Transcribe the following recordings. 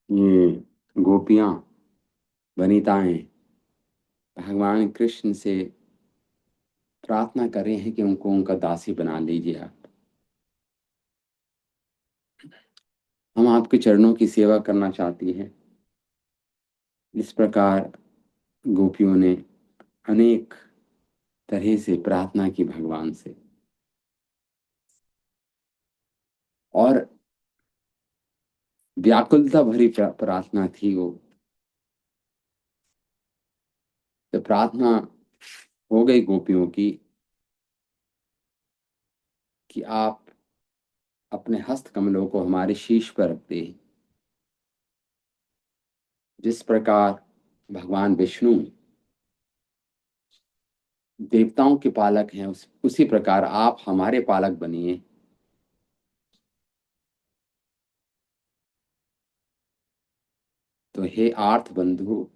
ये गोपियां, वनिताएं भगवान कृष्ण से प्रार्थना कर रहे हैं कि उनको उनका दासी बना लीजिए आप। हम आपके चरणों की सेवा करना चाहती हैं। इस प्रकार गोपियों ने अनेक तरह से प्रार्थना की भगवान से, और व्याकुलता भरी प्रार्थना थी वो। जब प्रार्थना हो गई गोपियों की कि आप अपने हस्त कमलों को हमारे शीश पर रख दे, जिस प्रकार भगवान विष्णु देवताओं के पालक हैं, उसी प्रकार आप हमारे पालक बनिए। तो हे आर्त बंधु,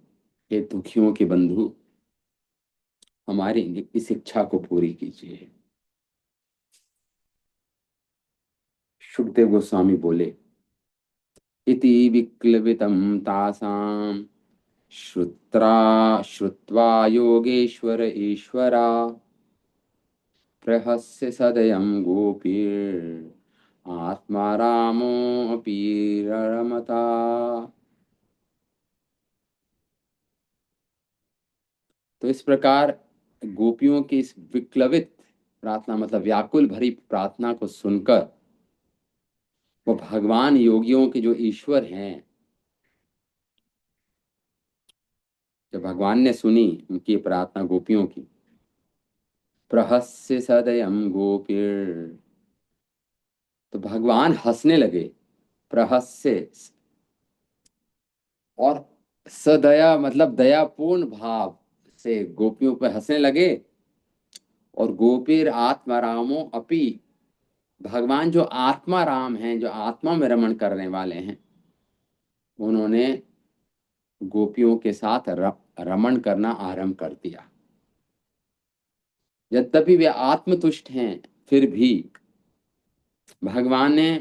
हे दुखियों के बंधु, हमारी इस इच्छा को पूरी कीजिए। सुखदेव गोस्वामी बोले, इति विक्लवितं तासाम श्रुत्वा योगेश्वर ईश्वरा प्रहस्य सदयं गोपीर आत्मा रामो अपि रमता। तो इस प्रकार गोपियों की इस विक्लवित प्रार्थना, मतलब व्याकुल भरी प्रार्थना को सुनकर वो भगवान योगियों के जो ईश्वर हैं, जब भगवान ने सुनी उनकी प्रार्थना गोपियों की, प्रहस्य सदयम गोपीर, तो भगवान हंसने लगे। प्रहस्य, और सदया मतलब दयापूर्ण भाव से गोपियों पर हंसने लगे। और गोपीर आत्मारामो अपि, भगवान जो आत्मा राम हैं, जो आत्मा में रमण करने वाले हैं, उन्होंने गोपियों के साथ रमण करना आरंभ कर दिया। यद्यपि वे आत्मतुष्ट हैं, फिर भी भगवान ने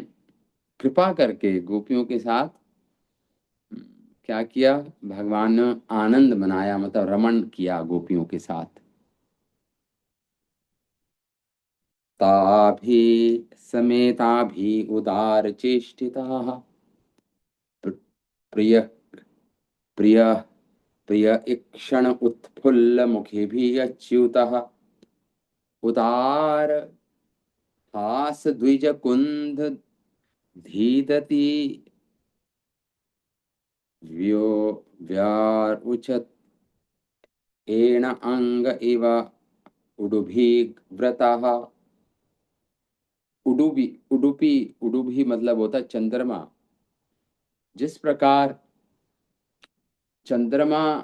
कृपा करके गोपियों के साथ क्या किया, भगवान ने आनंद मनाया, मतलब रमण किया गोपियों के साथ। ताभि समेताभि उदार चेष्टिताः प्रिय प्रिय प्रिय इक्षण उत्फुल्ल मुखिभिः अच्युतः उदार हास द्विज कुंद धीदति व्यो व्यार उचत एण अंग इव उडुभी व्रतः। उडुबी उडुपी उडुभी मतलब होता है चंद्रमा। जिस प्रकार चंद्रमा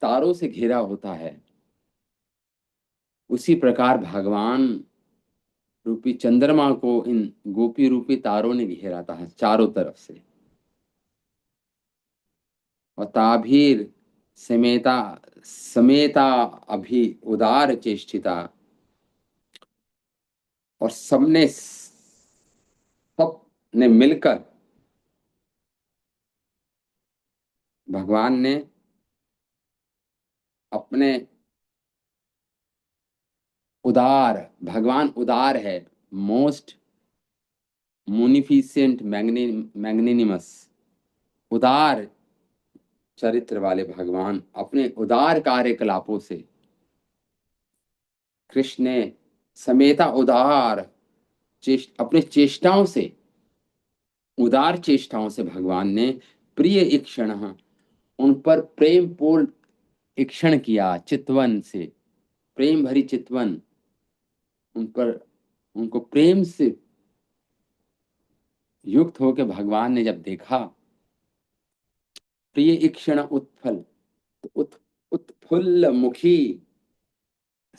तारों से घिरा होता है, उसी प्रकार भगवान रूपी चंद्रमा को इन गोपी रूपी तारों ने घेरा था चारों तरफ से। और ताभीर समेता समेता अभी उदार चेष्टिता, और सब ने मिलकर भगवान ने अपने उदार, भगवान उदार है, मोस्ट मुनिफिसेंट मैग्निनिमस, उदार चरित्र वाले भगवान अपने उदार कार्यकलापों से, कृष्ण ने समेता उदार अपने चेष्टाओं से, उदार चेष्टाओं से भगवान ने प्रिय इक्षण, उन पर प्रेम पूर्ण इक्षण किया, चितवन से प्रेम भरी चितवन, उन पर उनको प्रेम से युक्त होकर भगवान ने जब देखा, प्रिय इक्षण उत्फल, तो उत्फुल्ल मुखी,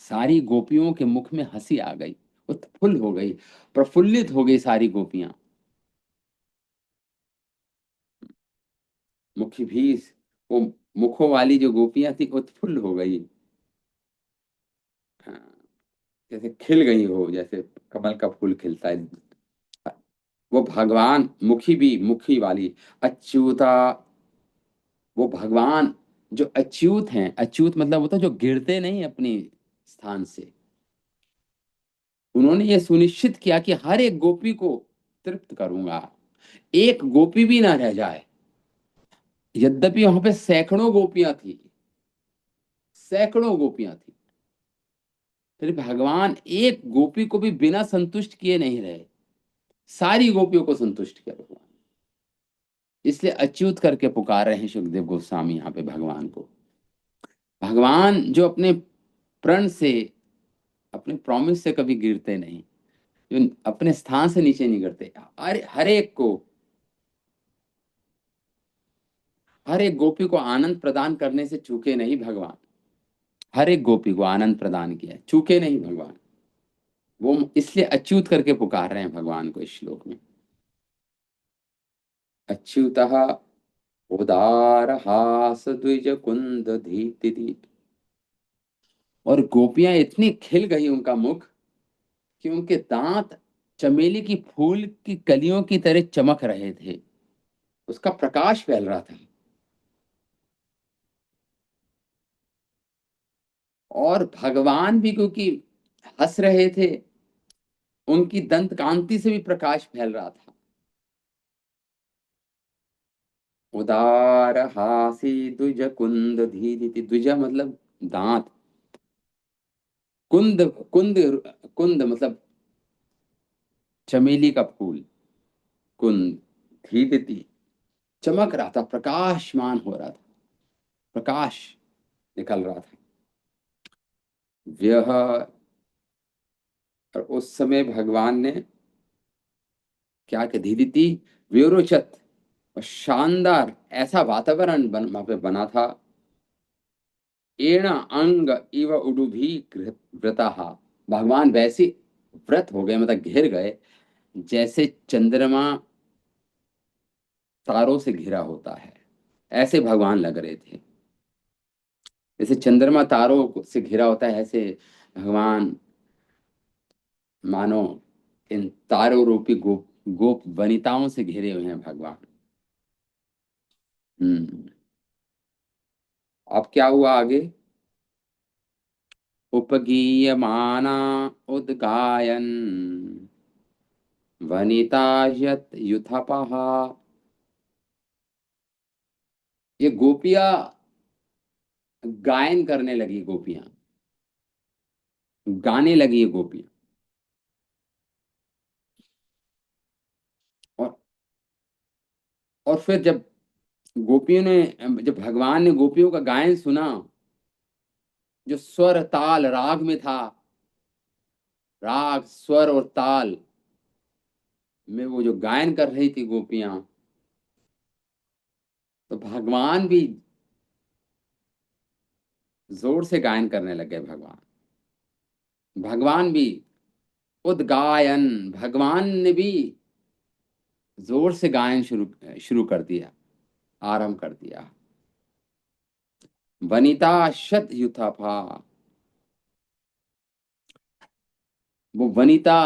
सारी गोपियों के मुख में हंसी आ गई, उत्फुल्ल हो गई, प्रफुल्लित हो गई सारी गोपियां। मुखी भी, वो मुखों वाली जो गोपियां थी उत्फुल्ल हो गई। हाँ, जैसे खिल गई हो, जैसे कमल का फूल खिलता है, वो भगवान मुखी भी, मुखी वाली अच्युता, वो भगवान जो अच्युत हैं, अच्युत मतलब होता है जो गिरते नहीं अपनी स्थान से, उन्होंने ये सुनिश्चित किया कि हर एक गोपी को तृप्त करूंगा, एक गोपी भी ना रह जाए। यद्यपि वहां पे सैकड़ों गोपियां थी, सैकड़ों गोपियां थी, फिर भगवान एक गोपी को भी बिना संतुष्ट किए नहीं रहे, सारी गोपियों को संतुष्ट किया भगवान। इसलिए अच्युत करके पुकार रहे हैं सुखदेव गोस्वामी यहाँ पे भगवान को। भगवान जो अपने प्रण से, अपने प्रॉमिस से कभी गिरते नहीं, जो अपने स्थान से नीचे नहीं गिरते, हर एक को, हर एक गोपी को आनंद प्रदान करने से चूके नहीं भगवान। हर एक गोपी को आनंद प्रदान किया है, चूके नहीं भगवान। वो इसलिए अच्युत करके पुकार रहे हैं भगवान को इस श्लोक में। अच्युतः उदार हास द्विज कुंद धीति। और गोपियां इतनी खिल गई उनका मुख कि उनके दांत चमेली की फूल की कलियों की तरह चमक रहे थे, उसका प्रकाश फैल रहा था। और भगवान भी क्योंकि हंस रहे थे, उनकी दंत कांति से भी प्रकाश फैल रहा था। उदार हासी द्विज कुंद धीदिति, द्विज मतलब दांत, कुंद, कुंद, कुंद मतलब चमेली का फूल, कुंद, धीदिति चमक रहा था, प्रकाशमान हो रहा था, प्रकाश निकल रहा था। व्यह, और उस समय भगवान ने क्या कह, धीदिति व्योरोचत, और शानदार ऐसा वातावरण वहां पे बना था। एण अंग इव उडुभी व्रता, भगवान वैसे व्रत हो गए, मतलब घिर गए, जैसे चंद्रमा तारों से घिरा होता है, ऐसे भगवान लग रहे थे। जैसे चंद्रमा तारों से घिरा होता है, ऐसे भगवान मानो इन तारों रूपी गोप गोप वनिताओं से घिरे हुए हैं भगवान। हम्म। अब क्या हुआ आगे? उपगीयमाना उद्गायन वनिता यत युथपः। ये गोपियां गायन करने लगी, गोपियां गाने लगी, ये गोपियां। और और फिर जब गोपियों ने, जब भगवान ने गोपियों का गायन सुना, जो स्वर ताल राग में था, राग स्वर और ताल में वो जो गायन कर रही थी गोपियां, तो भगवान भी जोर से गायन करने लगे। भगवान, भगवान भी उद्गायन, भगवान ने भी जोर से गायन शुरू शुरू कर दिया, आरंभ कर दिया। वनिता शत युथापा, वो वनिता,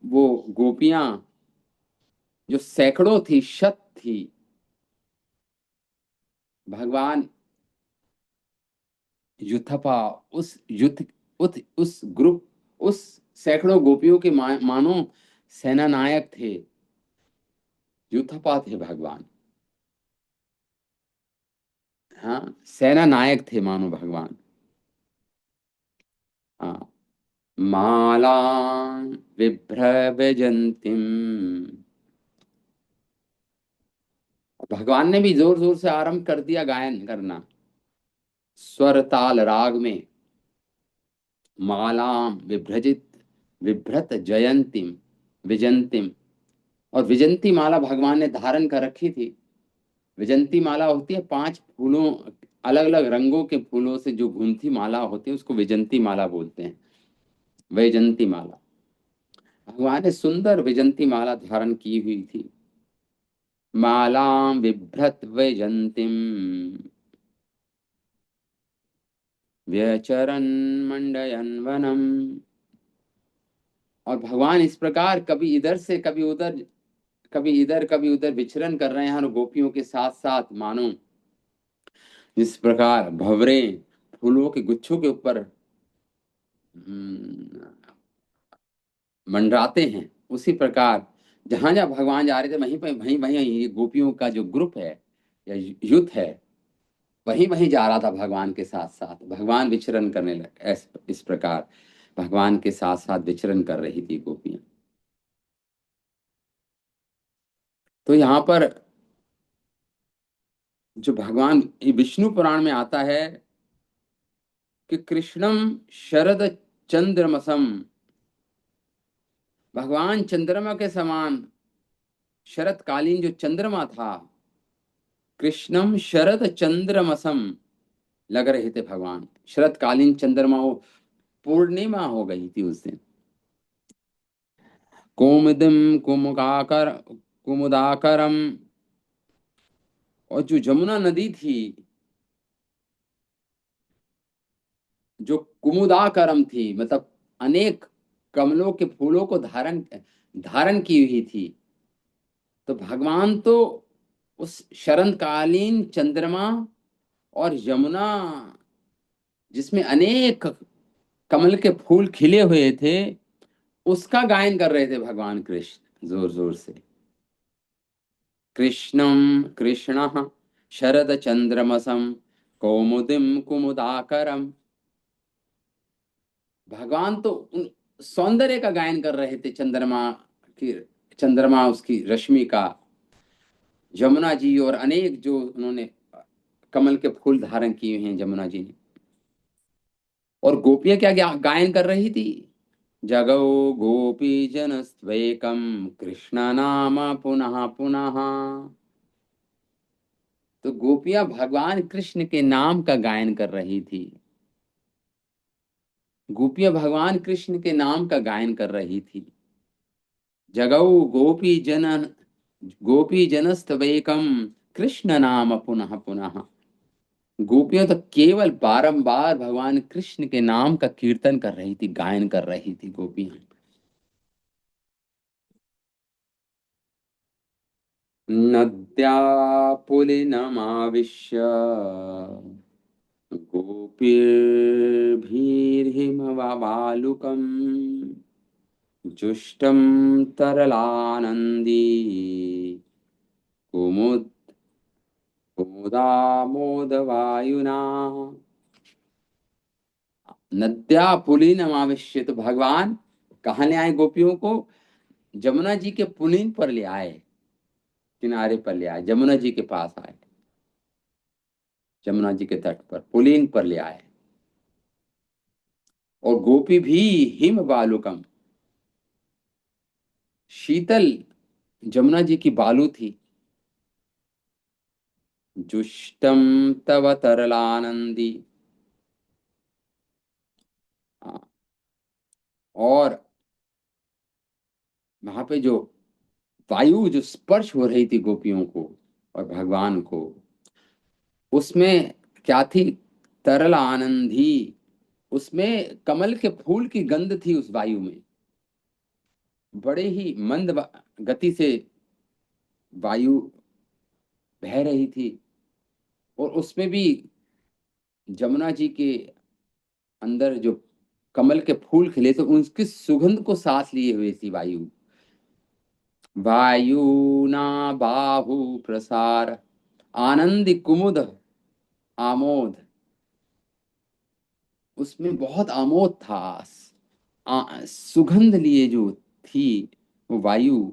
वो गोपियां जो सैकड़ों थी, शत थी, भगवान युथपा, उस युद्ध, उस ग्रुप, उस सैकड़ों गोपियों के मानो सेना नायक थे, युथपा थे भगवान। हाँ, सेना नायक थे मानो भगवान। हाँ, माला विभ्रवजंतीम, भगवान ने भी जोर जोर से आरंभ कर दिया गायन करना, स्वर ताल राग में। मालाम विभ्रजित, विभ्रत जयंतीम, विजंतीम, और विजंती माला भगवान ने धारण कर रखी थी। विजंती माला होती है 5 फूलों, अलग अलग रंगों के फूलों से जो गुंथी माला होती है, उसको विजंती माला बोलते हैं, वैजंती माला। भगवान ने सुंदर विजंती माला धारण की हुई थी। मालां बिभ्रत वैजंतीम व्यचरन् मंडयन् वनम। और भगवान इस प्रकार कभी इधर से कभी उधर कभी इधर कभी उधर विचरण कर रहे हैं और गोपियों के साथ साथ, मानो जिस प्रकार भंवरे फूलों के गुच्छों के ऊपर हम्म, मंडराते हैं, उसी प्रकार जहां जहां भगवान जा रहे थे वहीं पे वहीं वहीं ये गोपियों का जो ग्रुप है या युद्ध है, वहीं वहीं जा रहा था भगवान के साथ साथ। भगवान विचरण करने लगे, इस प्रकार भगवान के साथ साथ विचरण कर रही थी गोपियां। तो यहाँ पर जो भगवान, ये विष्णु पुराण में आता है कि कृष्णम शरद चंद्रमसम, भगवान चंद्रमा के समान, शरतकालीन जो चंद्रमा था, कृष्णम शरद चंद्रमसम लग रहे थे भगवान। शरतकालीन चंद्रमा, वो पूर्णिमा हो गई थी उस दिन। कौमुदम कुमुदाकर कुमुदाकरम, और जो जमुना नदी थी, जो कुमुदाकरम थी, मतलब अनेक कमलों के फूलों को धारण धारण की हुई थी। तो भगवान तो उस शरतकालीन चंद्रमा और यमुना, जिसमें अनेक कमल के फूल खिले हुए थे, उसका गायन कर रहे थे भगवान कृष्ण जोर जोर से। कृष्णम कृष्ण शरद चंद्रमसम कौमुदिम कुमुदाकरम, भगवान तो उन सौंदर्य का गायन कर रहे थे, चंद्रमा की, चंद्रमा उसकी रश्मि का, यमुना जी और अनेक जो उन्होंने कमल के फूल धारण किए हैं जमुना जी ने। और गोपियां क्या गायन कर रही थी? जगौ गोपी जन स्वैकम कृष्ण नाम पुनः पुनः। तो गोपियां भगवान कृष्ण के नाम का गायन कर रही थी। गोपियां भगवान कृष्ण के नाम का गायन कर रही थी। जगौ गोपी जनस्तवेकम कृष्ण नाम पुनः पुनः। गोपियां तो केवल बारंबार भगवान कृष्ण के नाम का कीर्तन कर रही थी, गायन कर रही थी गोपियां। नद्या पुलिनमाविश्य गोपीर्भिर्हिमवालुकम् जुष्टं तरलानन्दी कुमुद कुमुदामोदवायुना। नद्या पुलिनमाविश्य, तो भगवान कहाँ ले आए गोपियों को? जमुना जी के पुलिन पर ले आए, किनारे पर ले आए, जमुना जी के पास आए, जमुना जी के तट पर पुलिन पर ले आए। और गोपी भी हिम बालुकम, शीतल जमुना जी की बालू थी। जुष्टम तव तरलानंदी, और वहां पे जो वायु जो स्पर्श हो रही थी गोपियों को और भगवान को, उसमें क्या थी? तरल आनंदी, उसमें कमल के फूल की गंध थी उस वायु में। बड़े ही मंद गति से वायु बह रही थी, और उसमें भी जमुना जी के अंदर जो कमल के फूल खिले थे, उनकी सुगंध को सांस लिए हुए थी वायु। वायुना बाहु प्रसार आनंद कुमुद आमोद, उसमें बहुत आमोद था। सुगंध लिए जो थी वो वायु।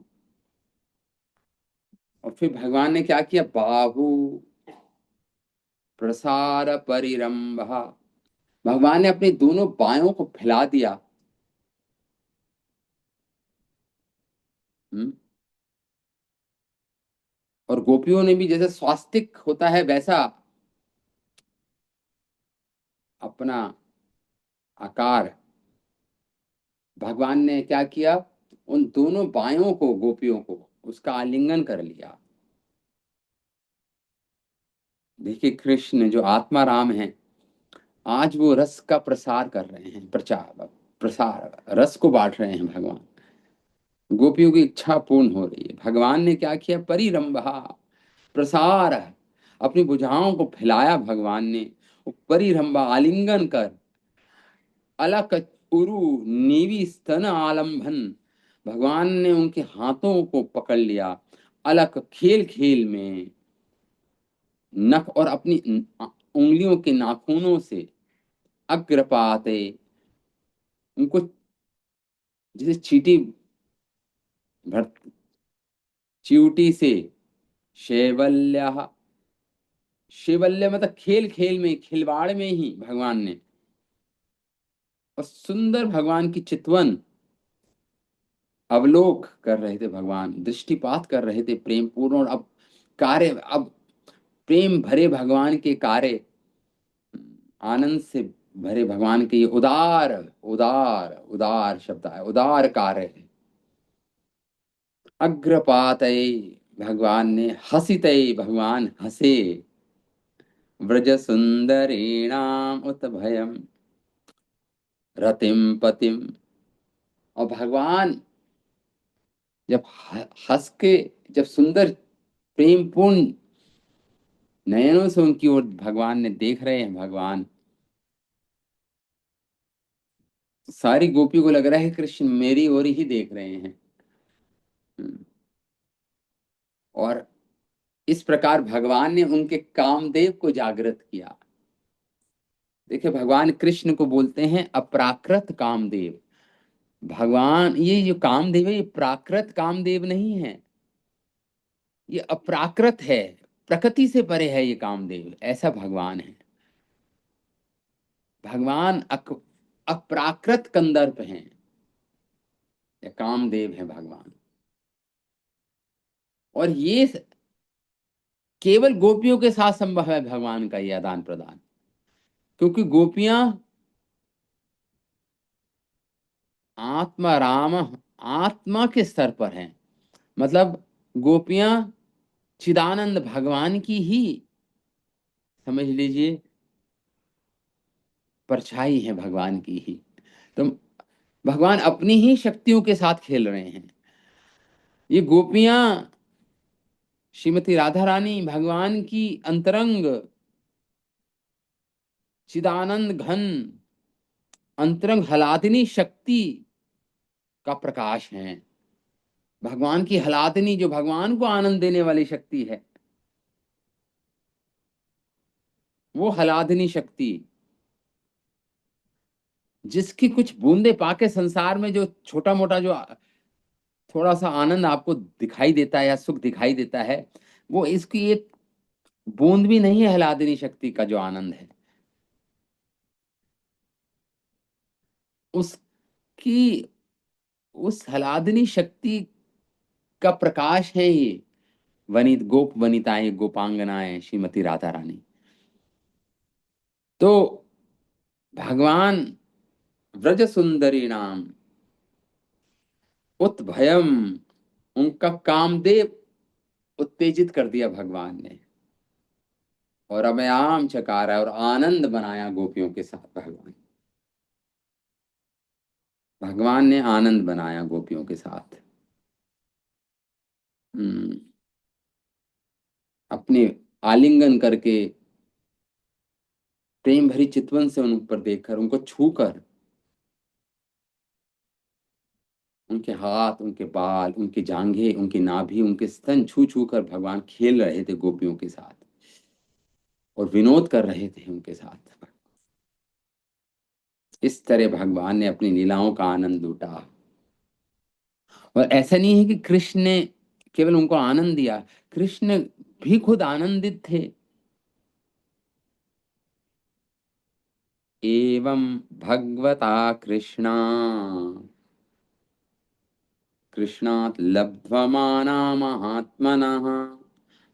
और फिर भगवान ने क्या किया? बाहु प्रसार परिरंभ, भगवान ने अपने दोनों बायों को फैला दिया। हम्म? और गोपियों ने भी, जैसे स्वास्तिक होता है वैसा अपना आकार भगवान ने क्या किया? उन दोनों बायों को, गोपियों को उसका आलिंगन कर लिया। देखिए कृष्ण जो आत्मा राम है, आज वो रस का प्रसार कर रहे हैं, प्रचार प्रसार, रस को बांट रहे हैं भगवान। गोपियों की इच्छा पूर्ण हो रही है। भगवान ने क्या किया, परिरंभा, प्रसार, अपनी भुजाओं को फैलाया भगवान ने। वो परिरंभा, आलिंगन कर, अलक उरु नीवी स्तन आलंबन, भगवान ने उनके हाथों को पकड़ लिया, अलक खेल खेल में, नख और अपनी उंगलियों के नाखूनों से, अग्रपाते, उनको जैसे चींटी भर, चियूटी से, शैवल्य, शैवल्य मतलब खेल खेल में, खिलवाड़ में ही भगवान ने, और सुंदर भगवान की चितवन अवलोक कर रहे थे भगवान, दृष्टिपात कर रहे थे प्रेम पूर्ण। और अब कार्य, अब प्रेम भरे भगवान के कार्य, आनंद से भरे भगवान के ये उदार, उदार उदार शब्द है, उदार कार्य है। अग्रपात, भगवान ने हसित, भगवान हंसे, व्रज सुंदरीणाम उत भयम रतिम पतिम। और भगवान जब हंस के, जब सुंदर प्रेमपूर्ण नयनों से उनकी ओर भगवान ने देख रहे हैं भगवान, सारी गोपियों को लग रहा है कृष्ण मेरी ओर ही देख रहे हैं। हम्म। और इस प्रकार भगवान ने उनके कामदेव को जागृत किया। देखिए भगवान कृष्ण को बोलते हैं अप्राकृत कामदेव। भगवान ये जो कामदेव है, ये प्राकृत कामदेव नहीं है, ये अप्राकृत है, प्रकृति से परे है ये कामदेव, ऐसा भगवान है। भगवान अप्राकृत कंदर्प हैं, ये कामदेव है भगवान। और ये केवल गोपियों के साथ संभव है भगवान का ये आदान प्रदान, क्योंकि गोपियां आत्मा राम, आत्मा के स्तर पर हैं। मतलब गोपियां चिदानंद भगवान की ही, समझ लीजिए, परछाई है भगवान की ही। तो भगवान अपनी ही शक्तियों के साथ खेल रहे हैं। ये गोपियां, श्रीमती राधा रानी भगवान की अंतरंग चिदानंद घन अंतरंग हलादिनी शक्ति का प्रकाश है। भगवान की हलादिनी, जो भगवान को आनंद देने वाली शक्ति है, वो हलादिनी शक्ति, जिसकी कुछ बूंदे पाके संसार में जो छोटा मोटा जो थोड़ा सा आनंद आपको दिखाई देता है या सुख दिखाई देता है, वो इसकी एक बूंद भी नहीं है हलादिनी शक्ति का जो आनंद है। उसकी, उस हलादिनी शक्ति का प्रकाश है ये गोप वनिताएं, गोपांगनाएं, श्रीमती राधा रानी। तो भगवान व्रज सुंदरी नाम उत भयम, उनका कामदेव उत्तेजित कर दिया भगवान ने, और अमयाम चकारा, और आनंद बनाया गोपियों के साथ। भगवान, भगवान ने आनंद बनाया गोपियों के साथ। हम्म, अपने आलिंगन करके, प्रेम भरी चितवन से उन पर देखकर, उनको छूकर, उनके हाथ, उनके बाल, उनकी जांघें, उनकी नाभि, उनके स्तन छू छू कर भगवान खेल रहे थे गोपियों के साथ, और विनोद कर रहे थे उनके साथ। इस तरह भगवान ने अपनी लीलाओं का आनंद लूटा। और ऐसा नहीं है कि कृष्ण ने केवल उनको आनंद दिया, कृष्ण भी खुद आनंदित थे। एवं भगवता कृष्णा, कृष्णात् लब्ध्वमाना महात्मनः,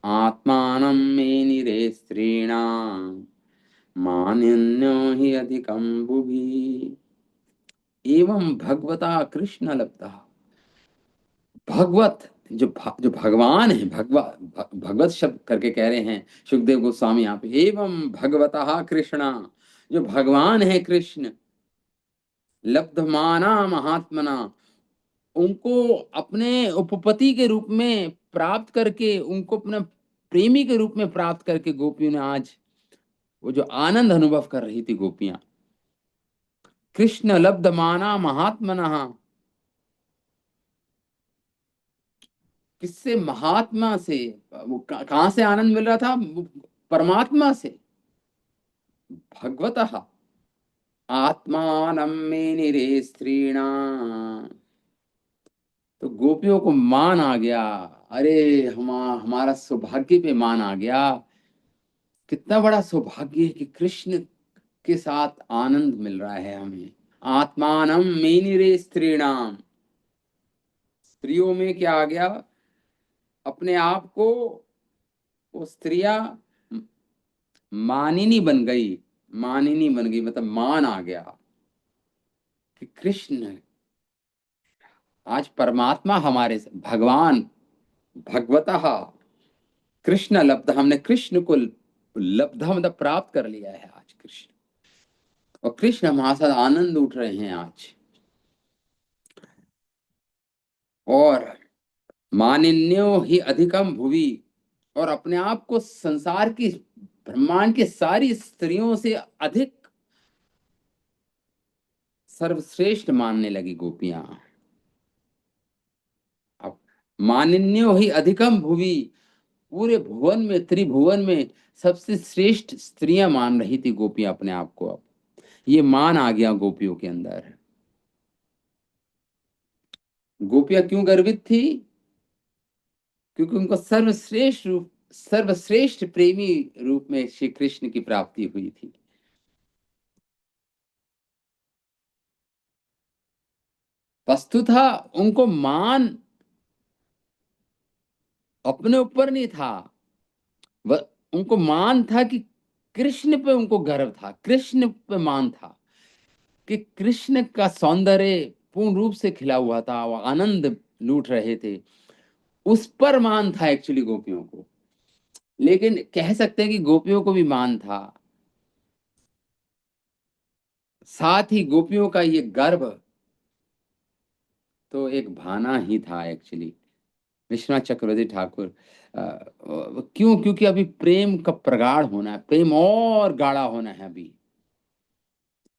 आत्मानं मे निरे स्त्रीणाम् मानिन्यो हि अधिकं बुभि। एवं भगवता कृष्ण लब्धा, भगवत जो भगवान है, भगवत शब्द करके कह रहे हैं सुखदेव गोस्वामी यहाँ पे। एवं भगवता कृष्णा, जो भगवान है कृष्ण, लब्धमाना महात्मना, उनको अपने उपपति के रूप में प्राप्त करके, उनको अपना प्रेमी के रूप में प्राप्त करके गोपियों ने आज वो जो आनंद अनुभव कर रही थी गोपियां, कृष्ण लब्ध माना महात्मनः, किससे? महात्मा से। वो कहां से आनंद मिल रहा था? परमात्मा से, भगवतः। आत्मानं मे निरे स्त्रीणाम। तो गोपियों को मान आ गया। अरे हमारा सौभाग्य पे मान आ गया। कितना बड़ा सौभाग्य है कि कृष्ण के साथ आनंद मिल रहा है हमें। आत्मानम मेनिरे स्त्रीणाम। स्त्रियों में क्या आ गया? अपने आप को वो स्त्रियां मानिनी बन गई। मानिनी बन गई मतलब मान आ गया कि कृष्ण, आज परमात्मा हमारे भगवान, भगवतः कृष्ण लब्ध, हमने कृष्ण को लब्ध मतलब प्राप्त कर लिया है आज कृष्ण। और कृष्ण हमारे साथ आनंद उठ रहे हैं आज। और मानिन्यो ही अधिकम भुवि, और अपने आप को संसार की, ब्रह्मांड की सारी स्त्रियों से अधिक सर्वश्रेष्ठ मानने लगी गोपियां। अब मानिन्यो ही अधिकम भुवि, पूरे भुवन में, त्रिभुवन में सबसे श्रेष्ठ स्त्रियां मान रही थी गोपियां अपने आप को। अब ये मान आ गया गोपियों के अंदर। गोपियां क्यों गर्वित थी? क्योंकि उनको सर्वश्रेष्ठ प्रेमी रूप में श्री कृष्ण की प्राप्ति हुई थी। वस्तुतः उनको मान अपने ऊपर नहीं था, उनको मान था कि कृष्ण पे उनको गर्व था, कृष्ण पे मान था कि कृष्ण का सौंदर्य पूर्ण रूप से खिला हुआ था, वो आनंद लूट रहे थे, उस पर मान था एक्चुअली गोपियों को। लेकिन कह सकते हैं कि गोपियों को भी मान था, साथ ही गोपियों का ये गर्व तो एक भाना ही था एक्चुअली। विश्वनाथ चक्रवर्ती ठाकुर, क्यों? क्योंकि अभी प्रेम का प्रगाढ़ होना है, प्रेम और गाढ़ा होना है अभी,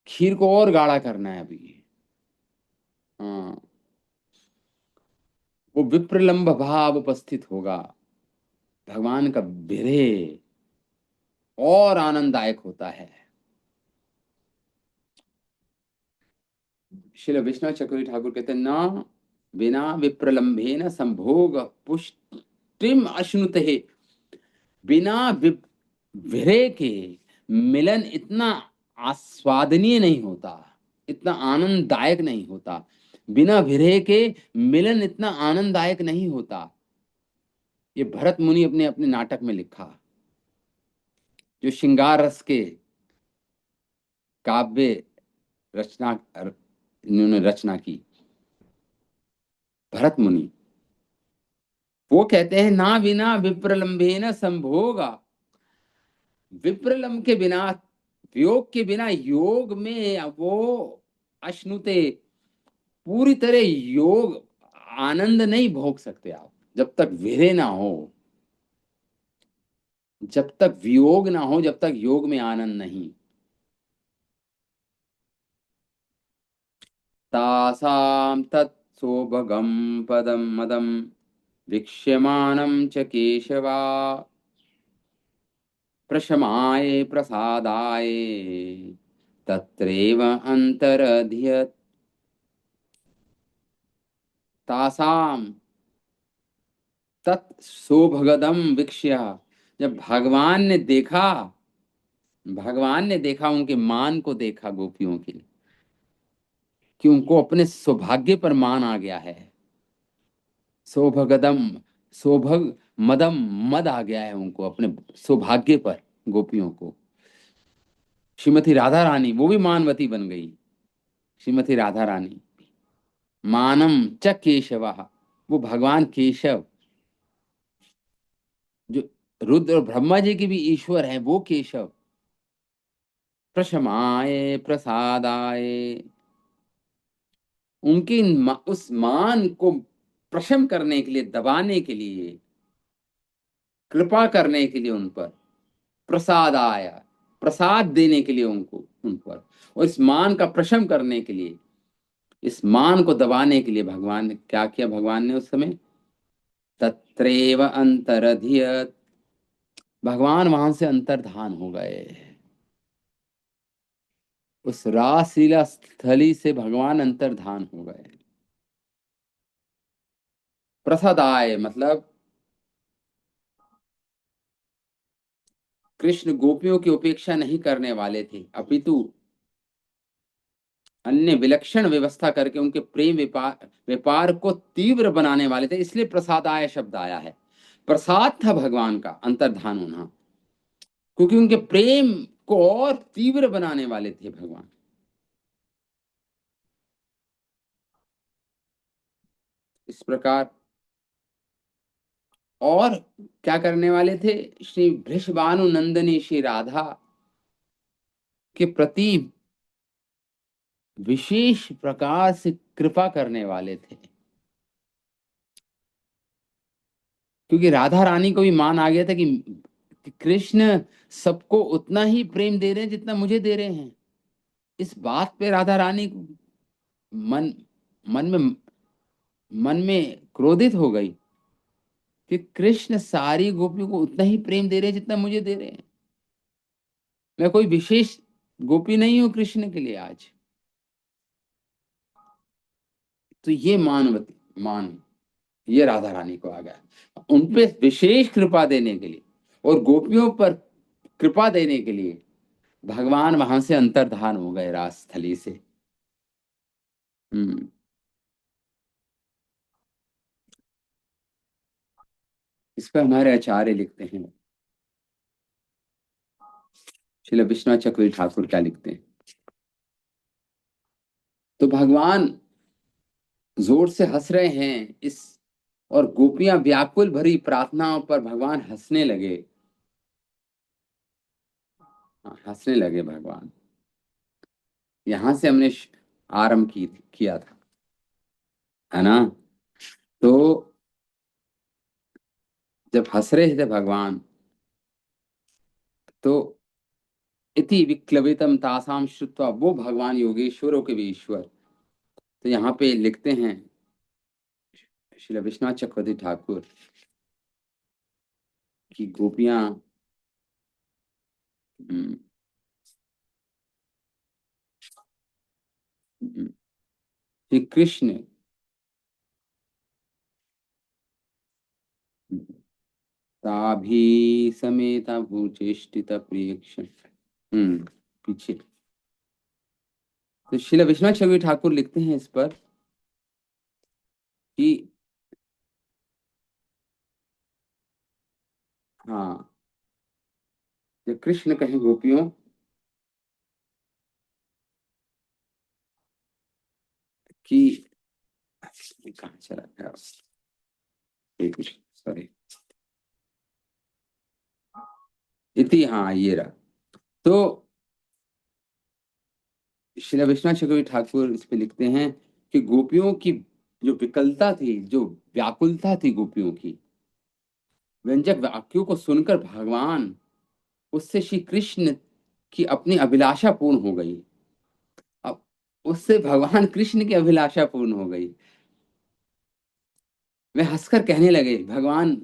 खीर को और गाढ़ा करना है अभी। हाँ, वो विप्रलंब भाव उपस्थित होगा, भगवान का विरह और आनंददायक होता है। श्रील विश्वनाथ चक्रवर्ती ठाकुर कहते हैं ना, बिना विप्रलंभेन संभोग पुष्टिम अश्नुते, बिना विरह के मिलन इतना आस्वादनीय नहीं होता, इतना आनंददायक नहीं होता। बिना विरह के मिलन इतना आनंददायक नहीं होता। ये भरत मुनि अपने अपने नाटक में लिखा, जो श्रृंगार रस के काव्य रचना, इन्होंने रचना की, भरत मुनि। वो कहते हैं ना, बिना विप्रलंबे न संभोगा, विप्रलंब के बिना, वियोग के बिना योग में वो अश्नुते, पूरी तरह योग आनंद नहीं भोग सकते आप, जब तक विरह ना हो, जब तक वियोग ना हो, जब तक योग में आनंद नहीं। तासाम तत्सोभगम पदम मदम वीक्ष्यमाणं च केशवा, प्रशमाय प्रसादाय तत्रैव अंतरधियत। तासाम तत्सोभगदम वीक्ष्य, जब भगवान ने देखा, उनके मान को देखा गोपियों के, कि उनको अपने सौभाग्य पर मान आ गया है। सौभगदम, सौभग मदम, मद आ गया है उनको अपने सौभाग्य पर, गोपियों को। श्रीमती राधा रानी वो भी मानवती बन गई, श्रीमती राधा रानी। मानम च केशव, वो भगवान केशव, जो रुद्र और ब्रह्मा जी के भी ईश्वर है, वो केशव। प्रशमाए प्रसादाए, उनकी उस मान को प्रशम करने के लिए, दबाने के लिए, कृपा करने के लिए उन पर प्रसाद आया, प्रसाद देने के लिए उनको, उन पर, और इस मान का प्रशम करने के लिए, इस मान को दबाने के लिए भगवान ने क्या किया? भगवान ने उस समय तत्रैव अंतरधियत, भगवान वहां से अंतर्धान हो गए। उस रासलीला स्थली से भगवान अंतर्धान हो गए। प्रसादाय मतलब कृष्ण गोपियों की उपेक्षा नहीं करने वाले थे, अपितु अन्य विलक्षण व्यवस्था करके उनके प्रेम व्यापार व्यापार को तीव्र बनाने वाले थे, इसलिए प्रसादाय शब्द आया है। प्रसाद था भगवान का अंतर्धान होना, क्योंकि उनके प्रेम को और तीव्र बनाने वाले थे भगवान। इस प्रकार और क्या करने वाले थे? श्री वृषभानु नंदनी श्री राधा के प्रति विशेष प्रकार से कृपा करने वाले थे, क्योंकि राधा रानी को भी मान आ गया था कि कृष्ण सबको उतना ही प्रेम दे रहे हैं जितना मुझे दे रहे हैं। इस बात पे राधा रानी मन मन में मन में क्रोधित हो गई कि कृष्ण सारी गोपियों को उतना ही प्रेम दे रहे हैं जितना मुझे दे रहे हैं। मैं कोई विशेष गोपी नहीं हूं कृष्ण के लिए आज। तो ये मान ये राधा रानी को आ गया, उन पे विशेष कृपा देने के लिए और गोपियों पर कृपा देने के लिए भगवान वहां से अंतर्धान हो गए रास स्थली से। हम्म। इस पर हमारे आचार्य लिखते हैं, श्रील विश्वनाथ चक्रवर्ती ठाकुर क्या लिखते हैं? तो भगवान जोर से हंस रहे हैं इस, और गोपियां व्याकुल भरी प्रार्थनाओं पर भगवान हंसने लगे। हाँ, हंसने लगे भगवान। यहां से हमने आरंभ किया था, है ना? तो जब हंस रहे थे भगवान, तो इति विक्लवितम तासाम श्रुत्वा, वो भगवान योगेश्वरों के भी ईश्वर। तो यहाँ पे लिखते हैं श्री विश्वनाथ चक्रवर्ती ठाकुर की गोपियां, हम्म, श्री कृष्ण ताभी समेता भूचेष्टित प्रियक्ष। पीछे तो श्रील विश्वनाथ चक्रवर्ती ठाकुर लिखते हैं इस पर कि हाँ, जब कृष्ण कहें गोपियों कि, कहाँ चला गया? एक मिनट, सॉरी। इति, हाँ ये रहा। तो श्री विश्वनाथ चक्रवर्ती ठाकुर इस पे लिखते हैं कि गोपियों की जो विकलता थी, जो व्याकुलता थी गोपियों की, व्यंजक वाक्यों को सुनकर भगवान, उससे श्री कृष्ण की अपनी अभिलाषा पूर्ण हो गई। अब उससे भगवान कृष्ण की अभिलाषा पूर्ण हो गई। वे हंसकर कहने लगे, भगवान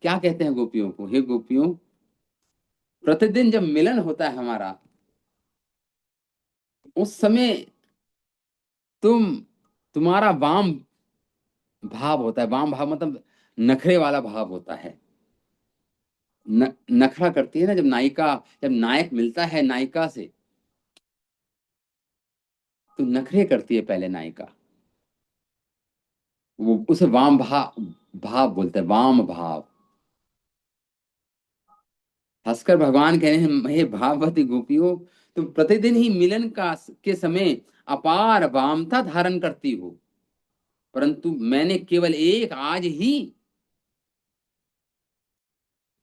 क्या कहते हैं गोपियों को? हे गोपियों, प्रतिदिन जब मिलन होता है हमारा, उस समय तुम तुम्हारा वाम भाव होता है। वाम भाव मतलब नखरे वाला भाव होता है। नखरा करती है ना, जब नायिका, जब नायक मिलता है नायिका से, तो नखरे करती है पहले नायिका। वो उसे वाम भाव बोलते हैं, वाम भाव। हंसकर भगवान कह रहे हैं, हे भाववती गोपियों, तुम प्रतिदिन ही मिलन का के समय अपार वामता धारण करती हो, परंतु मैंने केवल एक आज ही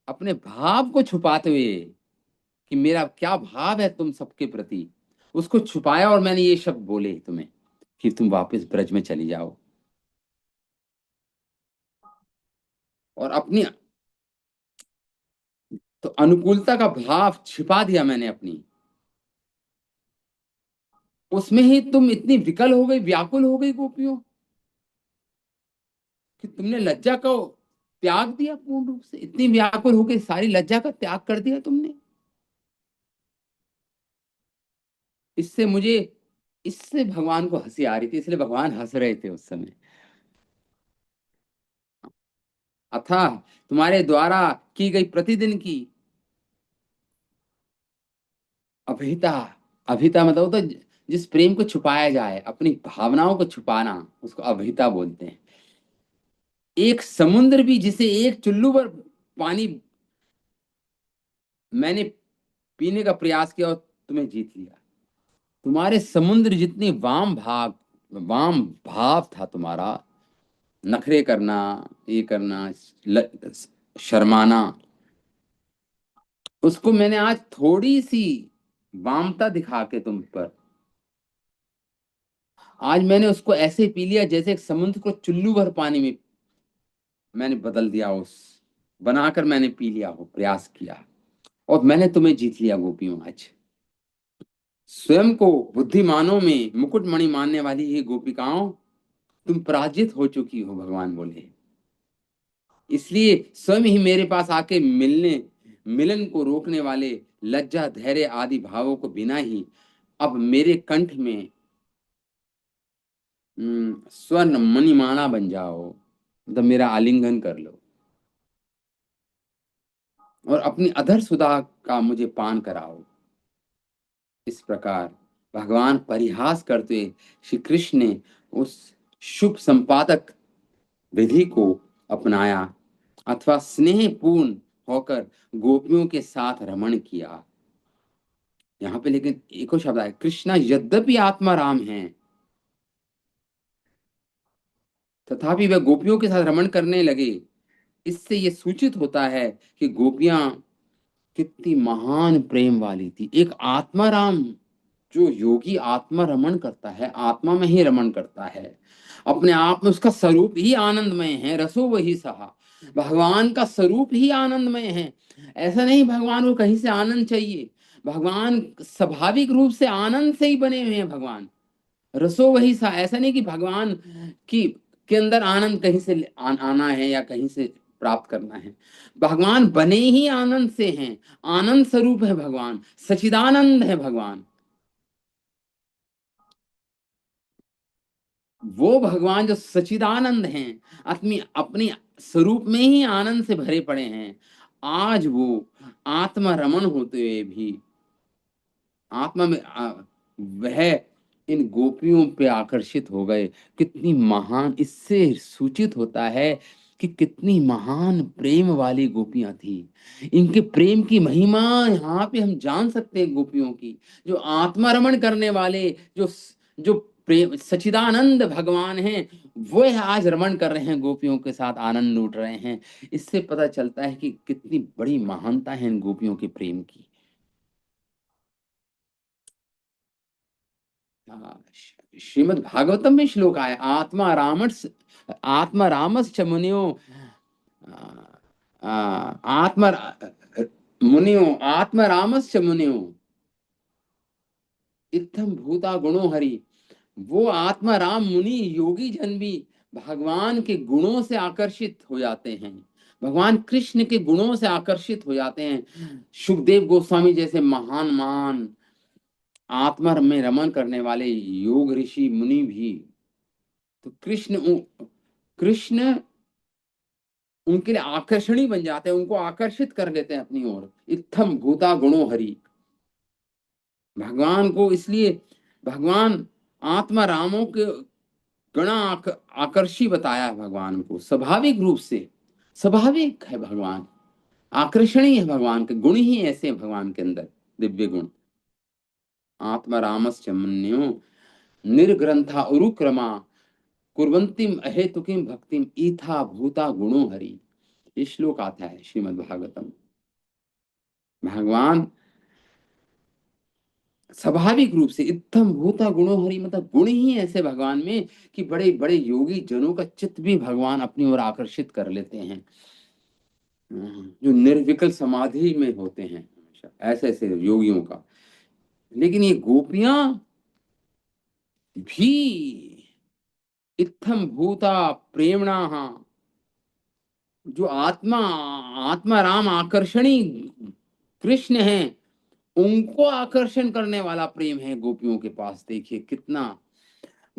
अपने भाव को छुपाते हुए, कि मेरा क्या भाव है तुम सबके प्रति, उसको छुपाया और मैंने ये शब्द बोले तुम्हें कि तुम वापस ब्रज में चली जाओ। और अपनी तो अनुकूलता का भाव छिपा दिया मैंने अपनी, उसमें ही तुम इतनी विकल हो गई, व्याकुल हो गई गोपियों, कि तुमने लज्जा को त्याग दिया पूर्ण रूप से, इतनी व्याकुल हो गई, सारी लज्जा का त्याग कर दिया तुमने। इससे मुझे इससे भगवान को हंसी आ रही थी, इसलिए भगवान हंस रहे थे उस समय। अथा तुम्हारे द्वारा की गई प्रतिदिन की अभिहिता, अभिहिता मतलब तो जिस प्रेम को छुपाया जाए, अपनी भावनाओं को छुपाना, उसको अभिहिता बोलते हैं। एक समुद्र भी जिसे एक चुल्लू पर पानी मैंने पीने का प्रयास किया और तुम्हें जीत लिया। तुम्हारे समुद्र जितनी वाम भाव था तुम्हारा, नखरे करना, ये करना, शर्माना, उसको मैंने आज थोड़ी सी वामता दिखा के तुम पर, आज मैंने उसको ऐसे पी लिया जैसे एक समुद्र को चुल्लू भर पानी में मैंने बदल दिया, उस बनाकर मैंने पी लिया हो, प्रयास किया, और मैंने तुम्हें जीत लिया गोपियों आज। स्वयं को बुद्धिमानों में मुकुटमणि मानने वाली ही गोपिकाओं, तुम पराजित हो चुकी हो, भगवान बोले। इसलिए स्वयं ही मेरे पास आके मिलन को रोकने वाले लज्जा, धैर्य आदि भावों को बिना ही अब मेरे कंठ में स्वर्ण मणिमाला बन जाओ, मतलब मेरा आलिंगन कर लो, और अपनी अधर सुधा का मुझे पान कराओ। इस प्रकार भगवान परिहास करते श्री कृष्ण ने उस शुभ संपादक विधि को अपनाया, अथवा स्नेहपूर्ण होकर गोपियों के साथ रमण किया। यहाँ पे लेकिन एक और शब्द आया, कृष्णा यद्यपि आत्मा राम है, तथापि वह गोपियों के साथ रमण करने लगे। इससे यह सूचित होता है कि गोपियां कितनी महान प्रेम वाली थी। एक आत्मा राम, जो योगी आत्मा रमण करता है, आत्मा में ही रमण करता है, अपने आप में उसका स्वरूप ही आनंदमय है, रसो वही सहा, भगवान का स्वरूप ही आनंदमय है। ऐसा नहीं भगवान को कहीं से आनंद चाहिए, भगवान स्वाभाविक रूप से आनंद से ही बने हुए हैं। भगवान रसो वही सा, ऐसा नहीं कि भगवान की के अंदर आनंद कहीं से आना है या कहीं से प्राप्त करना है। भगवान बने ही आनंद से हैं, आनंद स्वरूप है भगवान, सचिदानंद है भगवान। वो भगवान जो सचिदानंद हैं, अपनी अपनी स्वरूप में ही आनंद से भरे पड़े हैं, आज वो आत्मा रमण होते हुए भी आत्मा में वह इन गोपियों पे आकर्षित हो गए। कितनी महान, इससे सूचित होता है कि कितनी महान प्रेम वाली गोपियां थी। इनके प्रेम की महिमा यहाँ पे हम जान सकते हैं गोपियों की, जो आत्मा रमण करने वाले, जो प्रेम सचिदानंद भगवान हैं, वो आज रमण कर रहे हैं, गोपियों के साथ आनंद लूट रहे हैं। इससे पता चलता है कि कितनी बड़ी महानता है इन गोपियों के प्रेम की। हाँ, श्रीमद् भागवतम में श्लोक आया, आत्मा रामस च मुनियो, आत्मा मुनियो, आत्मा रामस च मुनियो, इत्थम भूता गुणो हरि। वो आत्मा राम मुनि योगी जन भी भगवान के गुणों से आकर्षित हो जाते हैं, भगवान कृष्ण के गुणों से आकर्षित हो जाते हैं। सुखदेव गोस्वामी जैसे महान महान आत्मा में रमन करने वाले योग ऋषि मुनि भी, तो कृष्ण उनके लिए आकर्षणी बन जाते हैं, उनको आकर्षित कर लेते हैं अपनी ओर। इत्थम भूता गुणो हरि, भगवान को इसलिए भगवान आत्मा रामों के गणा आकर्षी बताया है भगवान को, स्वाभाविक रूप से, स्वाभाविक है भगवान, आकर्षणीय है, भगवान के गुण ही ऐसे हैं भगवान के अंदर, दिव्य गुण। आत्मा रामस्य मन्यो निर्ग्रंथा उरुक्रमा कुर्वंतिम अहेतुकीम भक्तिम ईथा भूता गुणो हरि। ये श्लोक आता है श्रीमद् भागवतम। भगवान स्वाभाविक रूप से इत्थम भूता गुणो हरि, मतलब गुण ही ऐसे भगवान में कि बड़े बड़े योगी जनों का चित्त भी भगवान अपनी ओर आकर्षित कर लेते हैं, जो निर्विकल समाधि में होते हैं हमेशा, ऐसे ऐसे योगियों का। लेकिन ये गोपियां भी इत्थम भूता प्रेमणा, जो आत्मा आत्मा राम आकर्षणी कृष्ण हैं, उनको आकर्षण करने वाला प्रेम है गोपियों के पास। देखिए कितना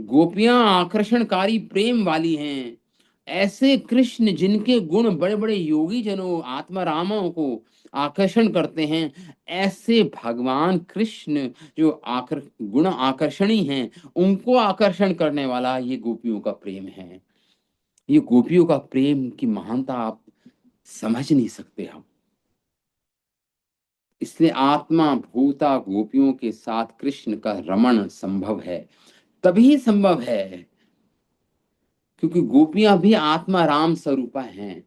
गोपियां आकर्षणकारी प्रेम वाली हैं। ऐसे कृष्ण जिनके गुण बड़े बड़े योगी जनों आत्मा रामों को आकर्षण करते हैं, ऐसे भगवान कृष्ण जो गुण आकर्षणी हैं, उनको आकर्षण करने वाला ये गोपियों का प्रेम है। ये गोपियों का प्रेम की महानता आप समझ नहीं सकते हम। इसलिए आत्मा भूता गोपियों के साथ कृष्ण का रमण संभव है, तभी संभव है क्योंकि गोपियां भी आत्मा राम स्वरूपा हैं।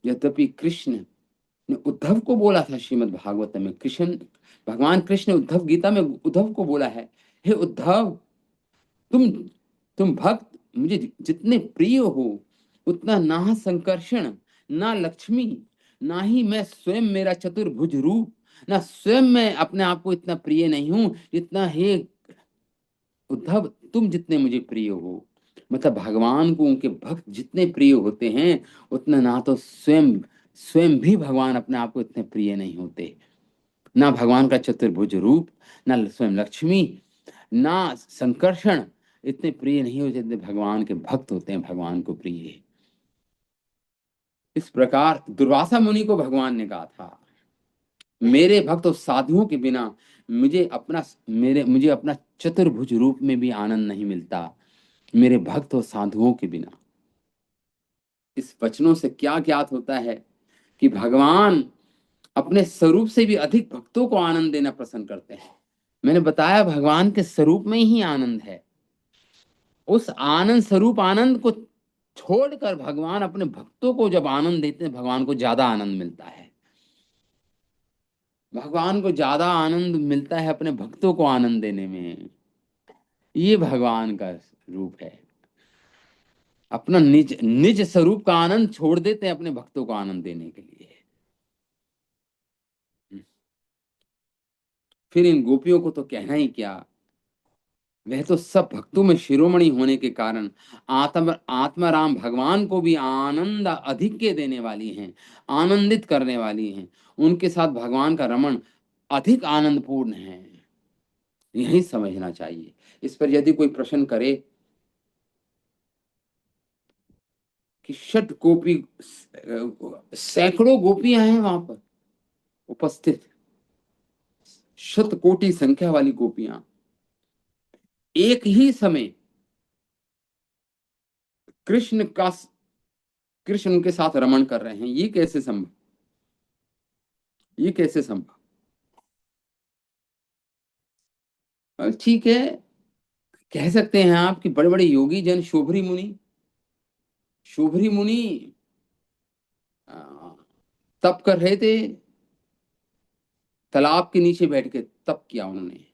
यद्यपि कृष्ण ने उद्धव को बोला था श्रीमद् भागवत में, कृष्ण भगवान कृष्ण उद्धव गीता में उद्धव को बोला है, हे उद्धव, तुम तुम भक्त मुझे जितने प्रिय हो, उतना ना संकर्षण, ना लक्ष्मी, ना ही मैं स्वयं मेरा चतुर्भुज रूप, ना स्वयं मैं अपने आप को इतना प्रिय नहीं हूं जितना हे उद्धव तुम जितने मुझे प्रिय हो। मतलब भगवान को उनके भक्त जितने प्रिय होते हैं, उतना ना तो स्वयं स्वयं भी भगवान अपने आप को इतने प्रिय नहीं होते। ना भगवान का चतुर्भुज रूप, ना स्वयं लक्ष्मी, ना संकर्षण इतने प्रिय नहीं हो जितने भगवान के भक्त होते हैं भगवान को प्रिय। इस प्रकार दुर्वासा मुनि को भगवान ने कहा था, मेरे भक्त और साधुओं के बिना मुझे अपना चतुर्भुज रूप में भी आनंद नहीं मिलता, मेरे भक्त और साधुओं के बिना। इस वचनों से क्या ज्ञात होता है कि भगवान अपने स्वरूप से भी अधिक भक्तों को आनंद देना पसंद करते हैं। मैंने बताया भगवान के स्वरूप में ही आनंद है। उस आनंद स्वरूप आनंद को छोड़कर भगवान अपने भक्तों को जब आनंद देते हैं, भगवान को ज्यादा आनंद मिलता है। भगवान को ज्यादा आनंद मिलता है अपने भक्तों को आनंद देने में। ये भगवान का रूप है। अपना निज निज स्वरूप का आनंद छोड़ देते हैं अपने भक्तों को आनंद देने के लिए। फिर इन गोपियों को तो कहना ही क्या, वह तो सब भक्तों में शिरोमणि होने के कारण आत्माराम भगवान को भी आनंद अधिक के देने वाली हैं, आनंदित करने वाली हैं। उनके साथ भगवान का रमण अधिक आनंदपूर्ण है, यही समझना चाहिए। इस पर यदि कोई प्रश्न करे कि शत गोपी, सैकड़ों गोपियां हैं वहां पर उपस्थित, शत कोटि संख्या वाली गोपियां एक ही समय कृष्ण का कृष्ण उनके साथ रमण कर रहे हैं, ये कैसे संभव, ये कैसे संभव। ठीक है, कह सकते हैं आप कि बड़े बड़े योगी जन, शोभरी मुनि अ, तप कर रहे थे, तालाब के नीचे बैठ के तप किया उन्होंने।